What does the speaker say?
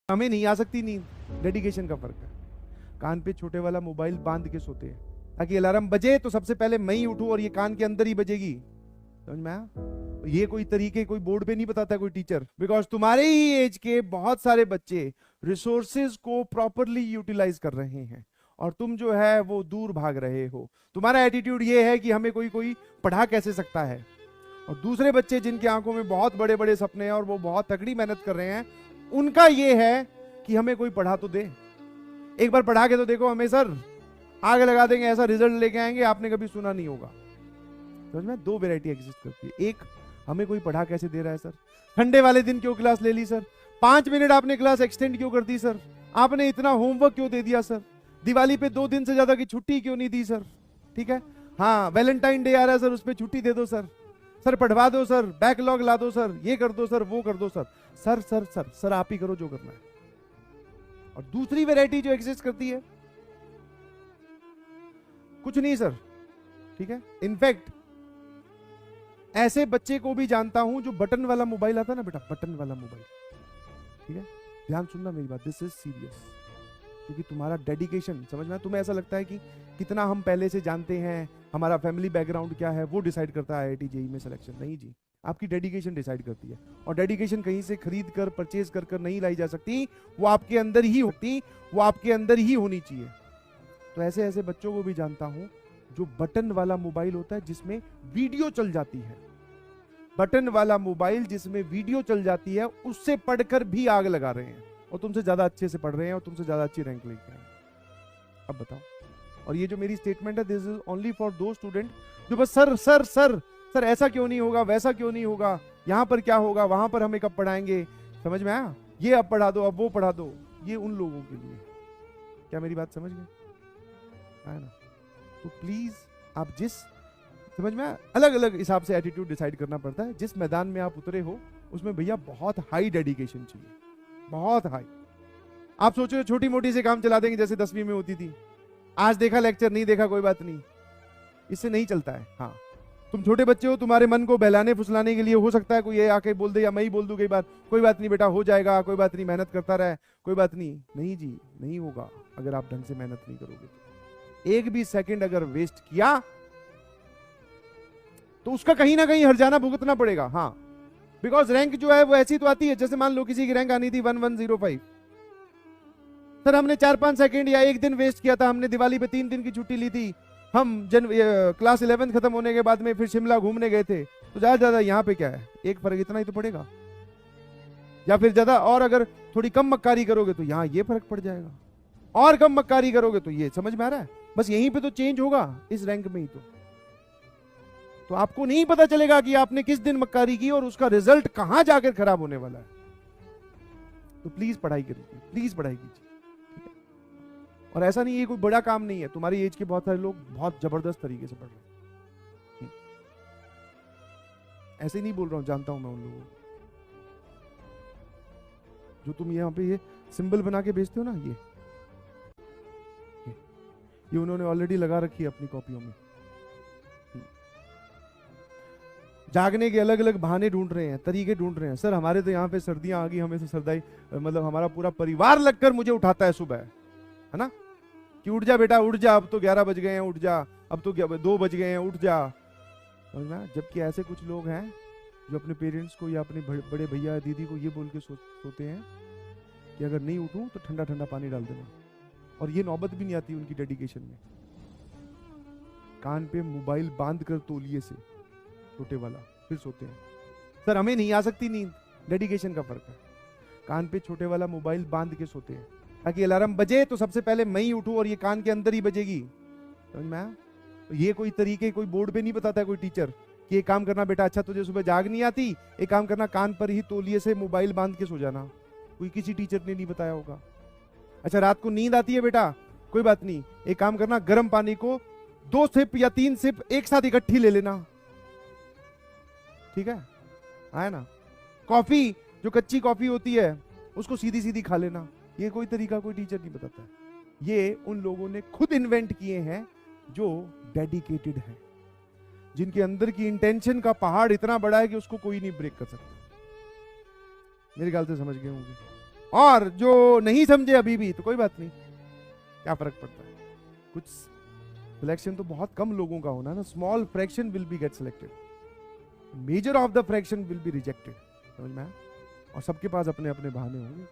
हमें नहीं आ सकती नींद, डेडिकेशन का फर्क है। कान पे छोटे वाला मोबाइल बांध के सोते हैं ताकि अलार्म बजे तो सबसे पहले मैं ही उठूं और ये कान के अंदर ही बजेगी। समझ में आया? ये कोई तरीके कोई बोर्ड पे नहीं बताता कोई टीचर, बिकॉज तुम्हारे ही एज के बहुत सारे बच्चे रिसोर्सेज को प्रॉपरली यूटिलाइज कर रहे हैं और तुम जो है वो दूर भाग रहे हो। तुम्हारा एटीट्यूड ये है कि हमें कोई कोई पढ़ा कैसे सकता है, और दूसरे बच्चे जिनकी आंखों में बहुत बड़े बड़े सपने हैं और वो बहुत तगड़ी मेहनत कर रहे हैं, उनका ये है कि हमें कोई पढ़ा तो दे, एक बार पढ़ा के तो देखो, हमें सर आग लगा देंगे, ऐसा रिजल्ट लेके आएंगे आपने कभी सुना नहीं होगा। समझ में? दो वेराइटी एग्जिस्ट करती है। एक, हमें कोई पढ़ा कैसे दे रहा है सर, ठंडे वाले दिन क्यों क्लास ले ली सर, 5 मिनट आपने क्लास एक्सटेंड क्यों कर दी सर, आपने इतना होमवर्क क्यों दे दिया सर, दिवाली पे 2 दिन से ज्यादा की छुट्टी क्यों नहीं दी सर, ठीक है, हाँ वैलेंटाइन डे आ रहा है सर, उस पर छुट्टी दे दो सर, सर पढ़वा दो सर, बैकलॉग ला दो सर, ये कर दो सर, वो कर दो sir, sir sir sir sir आप ही करो जो करना है। और दूसरी वैरायटी जो एग्जिस्ट करती है, कुछ नहीं सर, ठीक है, इनफैक्ट ऐसे बच्चे को भी जानता हूं जो बटन वाला मोबाइल आता है ना बेटा, बटन वाला मोबाइल, ठीक है, ध्यान सुनना मेरी बात, दिस इज सीरियस, क्योंकि तुम्हारा डेडिकेशन, समझ में, तुम्हें ऐसा लगता है कि कितना हम पहले से जानते हैं, हमारा फैमिली बैकग्राउंड क्या है, वो डिसाइड करता है आईआईटी जेईई में सिलेक्शन, नहीं जी, आपकी डेडिकेशन डिसाइड करती है। और डेडिकेशन कहीं से खरीद कर परचेज कर कर नहीं लाई जा सकती, वो आपके अंदर ही होती, वो आपके अंदर ही होनी चाहिए। तो ऐसे ऐसे बच्चों को भी जानता हूं जो बटन वाला मोबाइल होता है जिसमें वीडियो चल जाती है, बटन वाला मोबाइल जिसमें वीडियो चल जाती है, उससे पढ़कर भी आग लगा रहे हैं और तुमसे ज्यादा अच्छे से पढ़ रहे हैं और तुमसे ज्यादा अच्छी रैंक लेके आए। अब बताओ, और ये जो मेरी स्टेटमेंट है, दिस इज ओनली फॉर दो स्टूडेंट जो बस सर सर सर सर ऐसा क्यों नहीं होगा, वैसा क्यों नहीं होगा, यहां पर क्या होगा, वहां पर हमें कब पढ़ाएंगे, समझ में आया, ये अब पढ़ा दो, अब वो पढ़ा दो, ये उन लोगों के लिए। क्या मेरी बात समझ गए? है ना? तो प्लीज आप जिस, समझ में, अलग अलग हिसाब से एटीट्यूड डिसाइड करना पड़ता है। जिस मैदान में आप उतरे हो उसमें भैया बहुत हाई डेडिकेशन चाहिए, बहुत हाई। आप सोच रहे हो छोटी मोटी से काम चला देंगे जैसे 10वीं में होती थी, आज देखा लेक्चर, नहीं देखा कोई बात नहीं, इससे नहीं चलता है। हाँ, तुम छोटे बच्चे हो, तुम्हारे मन को बहलाने फुसलाने के लिए हो सकता है कोई ये आके बोल दे या मैं ही बोल दूं कई बार, कोई बात नहीं बेटा हो जाएगा, कोई बात नहीं, मेहनत करता रहे, कोई बात नहीं, नहीं जी, नहीं होगा अगर आप ढंग से मेहनत नहीं करोगे तो। एक भी सेकंड अगर वेस्ट किया तो उसका कहीं ना कहीं हर्जाना भुगतना पड़ेगा। हाँ, बिकॉज रैंक जो है वो ऐसी तो आती है, जैसे मान लो किसी की रैंक आनी थी 1105, सर हमने 4-5 सेकंड या एक दिन वेस्ट किया था, हमने दिवाली पे 3 दिन की छुट्टी ली थी, हम क्लास 11 खत्म होने के बाद में फिर शिमला घूमने गए थे, तो ज्यादा ज्यादा यहाँ पे क्या है, एक फर्क इतना ही तो पड़ेगा, या फिर ज्यादा और अगर थोड़ी कम मक्कारी करोगे तो यहाँ ये फर्क पड़ जाएगा, और कम मक्कारी करोगे तो ये, समझ में आ रहा है? बस यहीं पे तो चेंज होगा, इस रैंक में ही तो आपको नहीं पता चलेगा कि आपने किस दिन मक्कारी की और उसका रिजल्ट कहां जाकर खराब होने वाला है। तो प्लीज पढ़ाई करिए, प्लीज पढ़ाई कीजिए, ठीक है? और ऐसा नहीं, ये कोई बड़ा काम नहीं है, तुम्हारी एज के बहुत सारे लोग बहुत जबरदस्त तरीके से पढ़ रहे हैं, ऐसे नहीं बोल रहा हूं, जानता हूं मैं उन लोगों को जो तुम यहाँ पे ये सिंबल बना के भेजते हो ना, ये उन्होंने ऑलरेडी लगा रखी है अपनी कॉपियों में। जागने के अलग अलग बहाने ढूंढ रहे हैं, तरीके ढूंढ रहे हैं, सर हमारे तो यहाँ पे सर्दियां आ गई, हमें तो सर्दाई, मतलब हमारा पूरा परिवार लगकर मुझे उठाता है सुबह, है ना, कि उठ जा बेटा उठ जा, अब तो 11 बज गए हैं, उठ जा, अब तो 2 बज गए हैं, उठ जा, समझना। जबकि ऐसे कुछ लोग हैं जो अपने पेरेंट्स को या अपने बड़े भैया दीदी को ये बोल के सोते हैं कि अगर नहीं उठूं तो ठंडा ठंडा पानी डाल देना, और ये नौबत भी नहीं आती उनकी डेडिकेशन में। कान पे मोबाइल बांध कर तौलिए से, छोटे वाला, फिर सोते हैं, सर हमें नहीं आ सकती नींद, डेडिकेशन का फर्क है। कान पे छोटे वाला मोबाइल बांध के सोते हैं ताकि अलार्म बजे तो सबसे पहले मैं ही उठूं और ये कान के अंदर ही बजेगी। समझ में आया? तो ये कोई तरीके कोई बोर्ड पे नहीं बताता है कोई टीचर कि एक काम करना बेटा, अच्छा तुझे सुबह जाग नहीं आती, एक काम करना, कान पर ही तौलिए से मोबाइल बांध के सो जाना, कोई किसी टीचर ने नहीं बताया होगा। अच्छा रात को नींद आती है बेटा, कोई बात नहीं, एक काम करना, गर्म पानी को 2 सिप या 3 सिप एक साथ इकट्ठी ले लेना, ठीक है ना। कॉफी, जो कच्ची कॉफी होती है उसको सीधी सीधी खा लेना, ये कोई तरीका कोई टीचर नहीं बताता है, ये उन लोगों ने खुद इन्वेंट किए हैं जो डेडिकेटेड है, जिनके अंदर की इंटेंशन का पहाड़ इतना बड़ा है कि उसको कोई नहीं ब्रेक कर सकता। मेरे ख्याल से समझ गए होंगे। और जो नहीं समझे अभी भी तो कोई बात नहीं, क्या फर्क पड़ता है। कुछ सिलेक्शन तो बहुत कम लोगों का होना ना, small fraction will be get selected, measure of the fraction will be rejected. समझ में आया? और सबके पास अपने अपने बहाने होंगे।